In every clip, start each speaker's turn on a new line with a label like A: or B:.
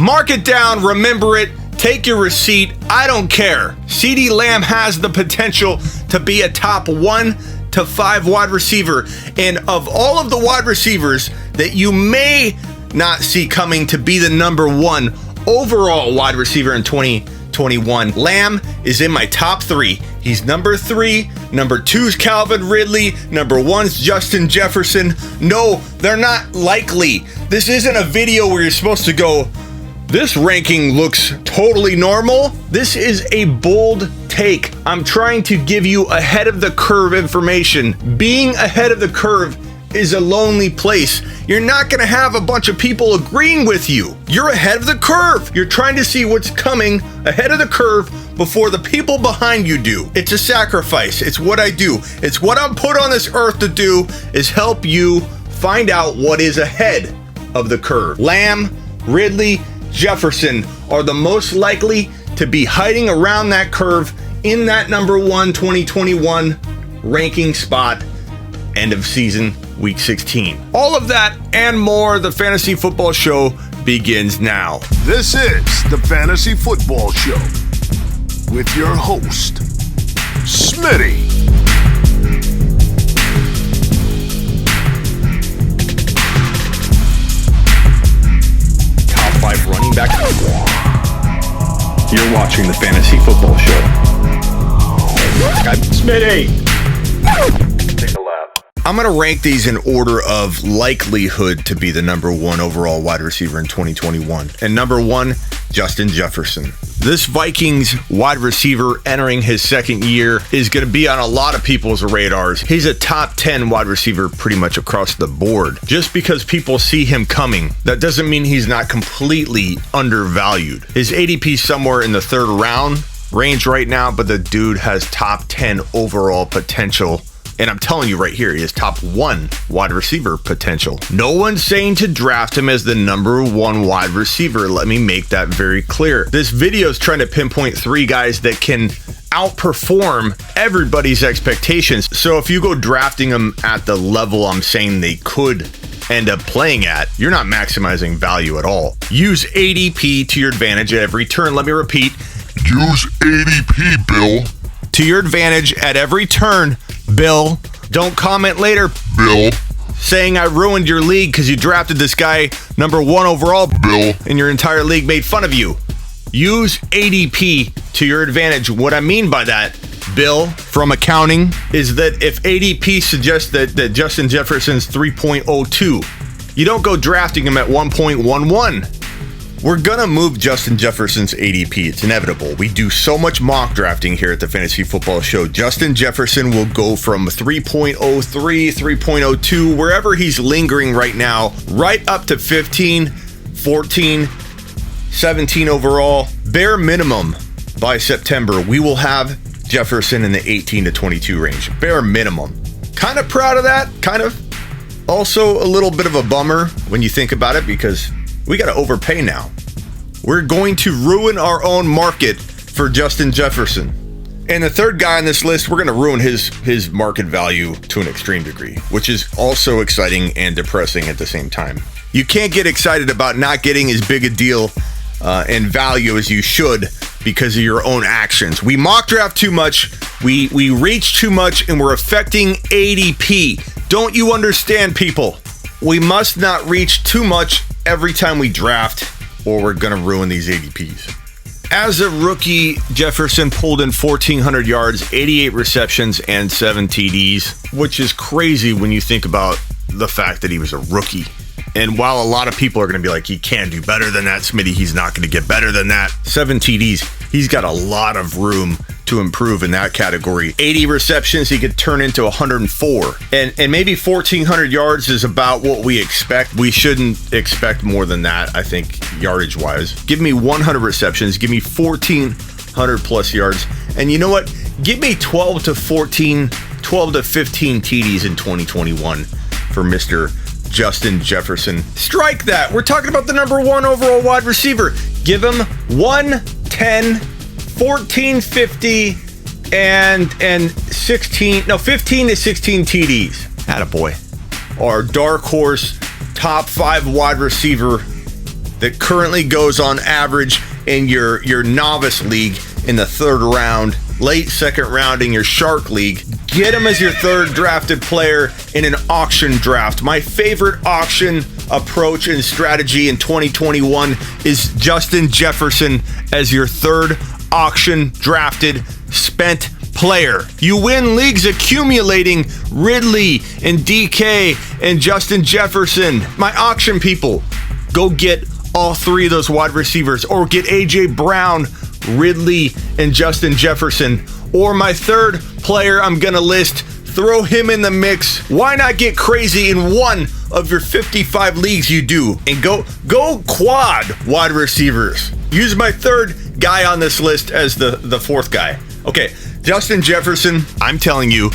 A: Mark it down, remember it, take your receipt, I don't care. Ceedee Lamb has the potential to be a top 1 to 5 wide receiver. And of all of the wide receivers that you may not see coming to be the number 1 overall wide receiver in 2021, Lamb is in my top 3. He's number 3. Number 2's Calvin Ridley. Number 1's Justin Jefferson. No, they're not likely. This isn't a video where you're supposed to go, this ranking looks totally normal. This is a bold take. I'm trying to give you ahead of the curve information. Being ahead of the curve is a lonely place. You're not going to have a bunch of people agreeing with you. You're ahead of the curve. You're trying to see what's coming ahead of the curve before the people behind you do. It's a sacrifice. It's what I do. It's what I'm put on this earth to do, is help you find out what is ahead of the curve. Lamb, Ridley, Jefferson are the most likely to be hiding around that curve in that number 1 2021 ranking spot, end of season, week 16. All of that and more, the Fantasy Football Show begins now.
B: This is the Fantasy Football Show with your host, Smitty.
A: Top 5 running back. You're watching the Fantasy Football Show.
C: Smitty.
B: Take a lap.
A: I'm going to rank these in order of likelihood to be the number 1 overall wide receiver in 2021. And number 1, Justin Jefferson. This Vikings wide receiver entering his second year is going to be on a lot of people's radars. He's a top 10 wide receiver pretty much across the board. Just because people see him coming, that doesn't mean he's not completely undervalued. His ADP is somewhere in the 3rd round range right now, but the dude has top 10 overall potential. And I'm telling you right here, he has top 1 wide receiver potential. No one's saying to draft him as the number 1 wide receiver. Let me make that very clear. This video is trying to pinpoint 3 guys that can outperform everybody's expectations. So if you go drafting them at the level I'm saying they could end up playing at, you're not maximizing value at all. Use ADP to your advantage at every turn. Let me repeat.
B: Use ADP, Bill.
A: To your advantage at every turn, Bill. Don't comment later,
B: Bill,
A: saying I ruined your league because you drafted this guy number 1 overall,
B: Bill,
A: and your entire league made fun of you. Use ADP to your advantage. What I mean by that, Bill, from accounting, is that if ADP suggests that Justin Jefferson's 3.02, you don't go drafting him at 1.11. We're gonna move Justin Jefferson's ADP. It's inevitable. We do so much mock drafting here at the Fantasy Football Show. Justin Jefferson will go from 3.03, 3.02, wherever he's lingering right now, right up to 15, 14, 17 overall. Bare minimum by September, we will have Jefferson in the 18 to 22 range. Bare minimum. Kind of proud of that, kind of. Also a little bit of a bummer when you think about it, because we got to overpay now. We're going to ruin our own market for Justin Jefferson. And the 3rd guy on this list, we're going to ruin his market value to an extreme degree, which is also exciting and depressing at the same time. You can't get excited about not getting as big a deal and value as you should because of your own actions. We mock draft too much, we reach too much, and we're affecting ADP. Don't you understand, people? We must not reach too much every time we draft, or we're going to ruin these ADPs. As a rookie, Jefferson pulled in 1,400 yards, 88 receptions, and 7 TDs, which is crazy when you think about the fact that he was a rookie. And while a lot of people are going to be like, he can do better than that, Smitty, he's not going to get better than that. 7 TDs, he's got a lot of room to improve in that category. 80 receptions, he could turn into 104. And maybe 1,400 yards is about what we expect. We shouldn't expect more than that, I think, yardage-wise. Give me 100 receptions. Give me 1,400 plus yards. And you know what? Give me 12 to 15 TDs in 2021 for Mr. Justin Jefferson. Strike that. We're talking about the number 1 overall wide receiver. Give him 110, 1450, and 15 to 16 TDs. Attaboy. Our dark horse top 5 wide receiver that currently goes on average in your novice league in the third round, late second round in your Shark League. Get him as your third drafted player in an auction draft. My favorite auction approach and strategy in 2021 is Justin Jefferson as your third auction drafted spent player. You win leagues accumulating Ridley and DK and Justin Jefferson. My auction people, go get all three of those wide receivers, or get AJ Brown, Ridley, and Justin Jefferson. Or my third player I'm gonna list, throw him in the mix. Why not get crazy in one of your 55 leagues you do and go quad wide receivers? Use my third guy on this list as the fourth guy. Okay, Justin Jefferson, I'm telling you,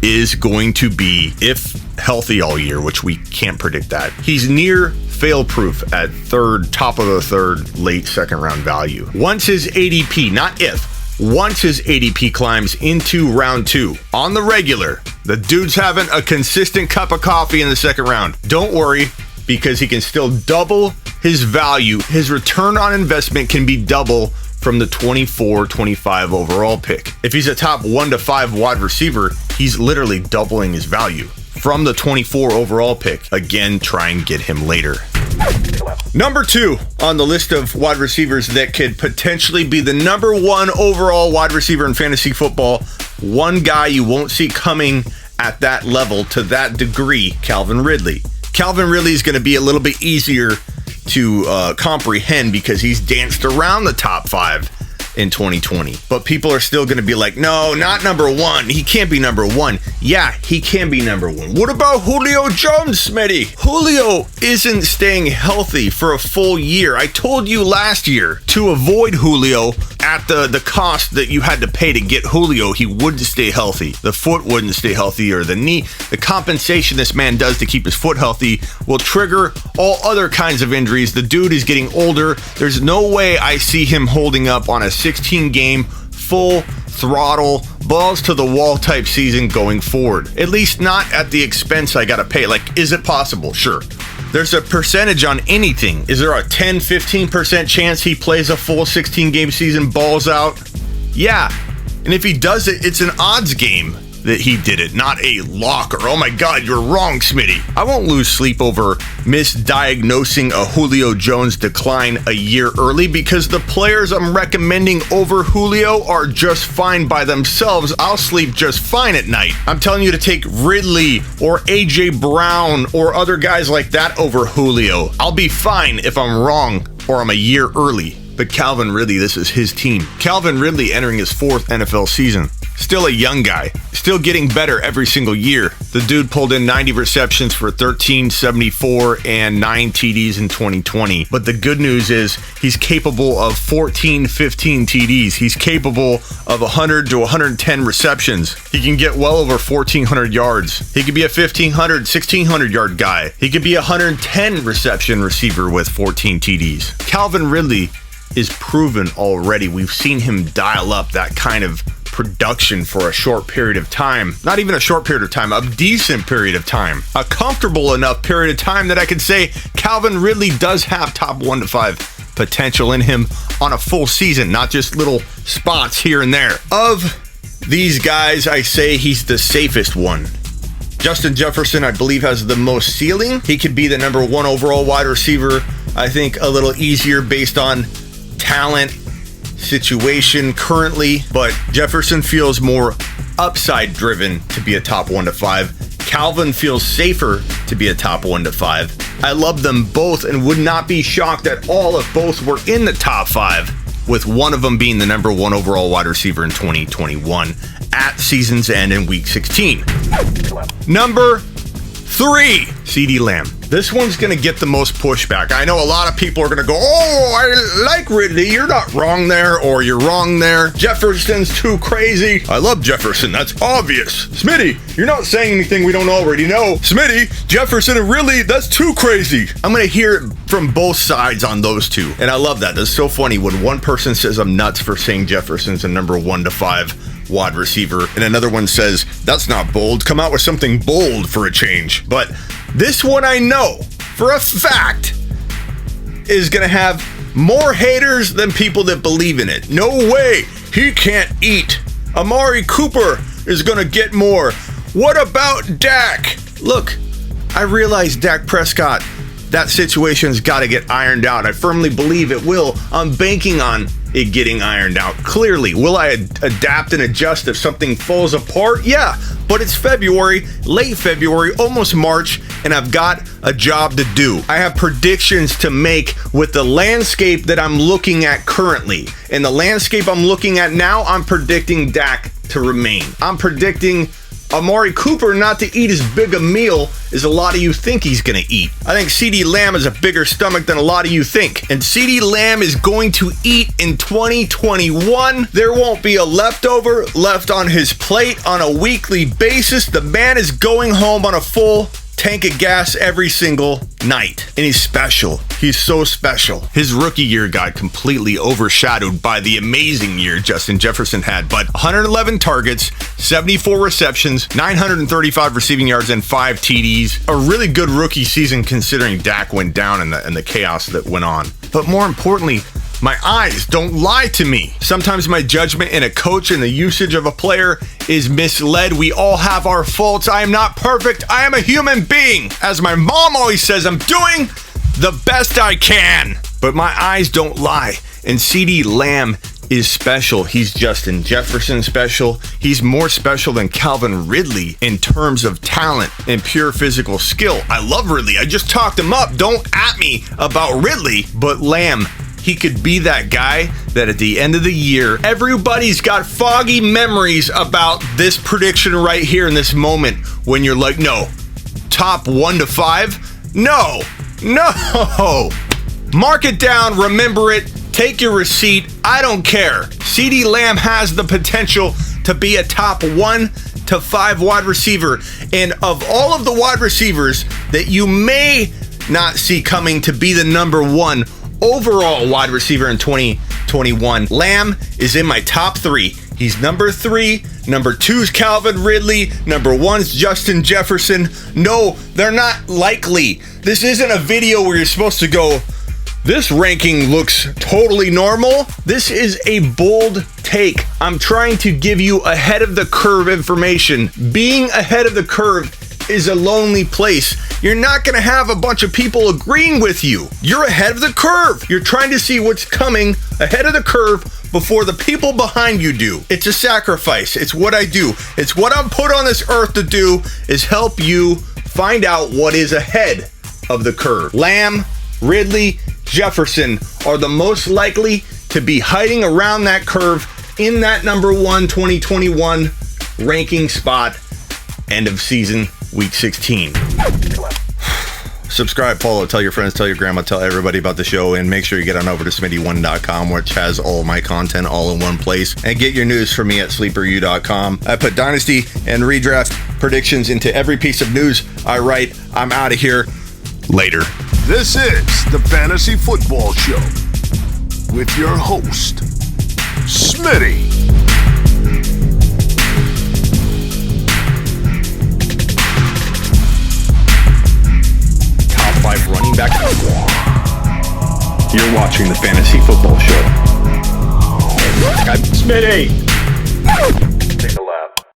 A: is going to be, if healthy all year, which we can't predict that, he's near fail-proof at third, top of the third, late second round value. Once his ADP, not if, once his ADP climbs into round 2 on the regular, the dude's having a consistent cup of coffee in the second round. Don't worry, because he can still double his value. His return on investment can be double from the 24-25 overall pick. If he's a top 1 to 5 wide receiver, he's literally doubling his value from the 24 overall pick. Again, try and get him later. Number 2 on the list of wide receivers that could potentially be the number 1 overall wide receiver in fantasy football. One guy you won't see coming at that level to that degree, Calvin Ridley. Calvin Ridley is going to be a little bit easier to comprehend because he's danced around the top 5 in 2020. But people are still going to be like, no, not number 1. He can't be number 1. Yeah, he can be number 1. What about Julio Jones, Smitty? Julio isn't staying healthy for a full year. I told you last year to avoid Julio at the cost that you had to pay to get Julio. He wouldn't stay healthy. The foot wouldn't stay healthy, or the knee. The compensation this man does to keep his foot healthy will trigger all other kinds of injuries. The dude is getting older. There's no way I see him holding up on a 16-game, full throttle, balls to the wall type season going forward. At least not at the expense I gotta pay. Like, is it possible? Sure. There's a percentage on anything. Is there a 10-15% chance he plays a full 16-game season, balls out? Yeah. And if he does it, it's an odds game that he did it, not a lock or, oh my God, you're wrong, Smitty. I won't lose sleep over misdiagnosing a Julio Jones decline a year early, because the players I'm recommending over Julio are just fine by themselves. I'll sleep just fine at night. I'm telling you to take Ridley or AJ Brown or other guys like that over Julio. I'll be fine if I'm wrong or I'm a year early. But Calvin Ridley, this is his team. Calvin Ridley entering his 4th NFL season. Still a young guy. Still getting better every single year. The dude pulled in 90 receptions for 1374 and 9 TDs in 2020. But the good news is he's capable of 14, 15 TDs. He's capable of 100 to 110 receptions. He can get well over 1,400 yards. He could be a 1,500, 1,600 yard guy. He could be a 110 reception receiver with 14 TDs. Calvin Ridley is proven already. We've seen him dial up that kind of production for a short period of time. Not even a short period of time, a decent period of time. A comfortable enough period of time that I could say Calvin Ridley does have top 1 to 5 potential in him on a full season, not just little spots here and there. Of these guys, I say he's the safest one. Justin Jefferson, I believe, has the most ceiling. He could be the number 1 overall wide receiver. I think a little easier based on talent, situation currently, but Jefferson feels more upside driven to be a top 1 to 5. Calvin feels safer to be a top 1 to 5. I love them both and would not be shocked at all if both were in the top 5, with one of them being the number 1 overall wide receiver in 2021 at season's end in week 16. Number 3, Ceedee Lamb. This one's going to get the most pushback. I know a lot of people are going to go, oh, I like Ridley. You're not wrong there, or you're wrong there. Jefferson's too crazy. I love Jefferson. That's obvious. Smitty, you're not saying anything we don't already know. Smitty, Jefferson and Ridley, that's too crazy. I'm going to hear it from both sides on those two. And I love that. That's so funny when one person says I'm nuts for saying Jefferson's a number 1 to 5 wide receiver, and another one says, that's not bold. Come out with something bold for a change. But this one I know for a fact is going to have more haters than people that believe in it. No way. He can't eat. Amari Cooper is going to get more. What about Dak? Look, I realize Dak Prescott, that situation's got to get ironed out. I firmly believe it will. I'm banking on it getting ironed out. Clearly, will I adapt and adjust if something falls apart? Yeah, but it's February, late February, almost March, and I've got a job to do. I have predictions to make with the landscape that I'm looking at currently. And the landscape I'm looking at now, I'm predicting Dak to remain. I'm predicting Amari Cooper not to eat as big a meal as a lot of you think he's going to eat. I think Ceedee Lamb has a bigger stomach than a lot of you think. And Ceedee Lamb is going to eat in 2021. There won't be a leftover left on his plate on a weekly basis. The man is going home on a full tank of gas every single night. And he's special. He's so special. His rookie year got completely overshadowed by the amazing year Justin Jefferson had. But 111 targets, 74 receptions, 935 receiving yards, and 5 TDs. A really good rookie season considering Dak went down and the chaos that went on. But more importantly, my eyes don't lie to me. Sometimes my judgment in a coach and the usage of a player is misled. We all have our faults. I am not perfect. I am a human being. As my mom always says, I'm doing the best I can. But my eyes don't lie. And Ceedee Lamb is special. He's Justin Jefferson special. He's more special than Calvin Ridley in terms of talent and pure physical skill. I love Ridley. I just talked him up. Don't at me about Ridley. But Lamb, he could be that guy that at the end of the year, everybody's got foggy memories about this prediction right here in this moment when you're like, no, top 1 to 5? No. Mark it down, remember it, take your receipt, I don't care. Ceedee Lamb has the potential to be a top 1 to 5 wide receiver. And of all of the wide receivers that you may not see coming to be the number 1 overall wide receiver in 2021, Lamb is in my top 3. He's number 3. Number 2's Calvin Ridley. Number 1's Justin Jefferson. No, they're not likely. This isn't a video where you're supposed to go, this ranking looks totally normal. This is a bold take. I'm trying to give you ahead of the curve information. Being ahead of the curve is a lonely place. You're not going to have a bunch of people agreeing with you. You're ahead of the curve. You're trying to see what's coming ahead of the curve before the people behind you do. It's a sacrifice. It's what I do. It's what I'm put on this earth to do, is help you find out what is ahead of the curve. Lamb, Ridley, Jefferson are the most likely to be hiding around that curve in that number 1 2021 ranking spot, end of season, week 16. Subscribe, follow, tell your friends, tell your grandma, tell everybody about the show, and make sure you get on over to Smitty1.com, which has all my content all in one place, and get your news from me at SleeperU.com. I put dynasty and redraft predictions into every piece of news I write. I'm out of here. Later.
B: This is the Fantasy Football Show with your host, Smitty.
A: Top 5 running back. You're watching the Fantasy Football Show. I'm Smitty.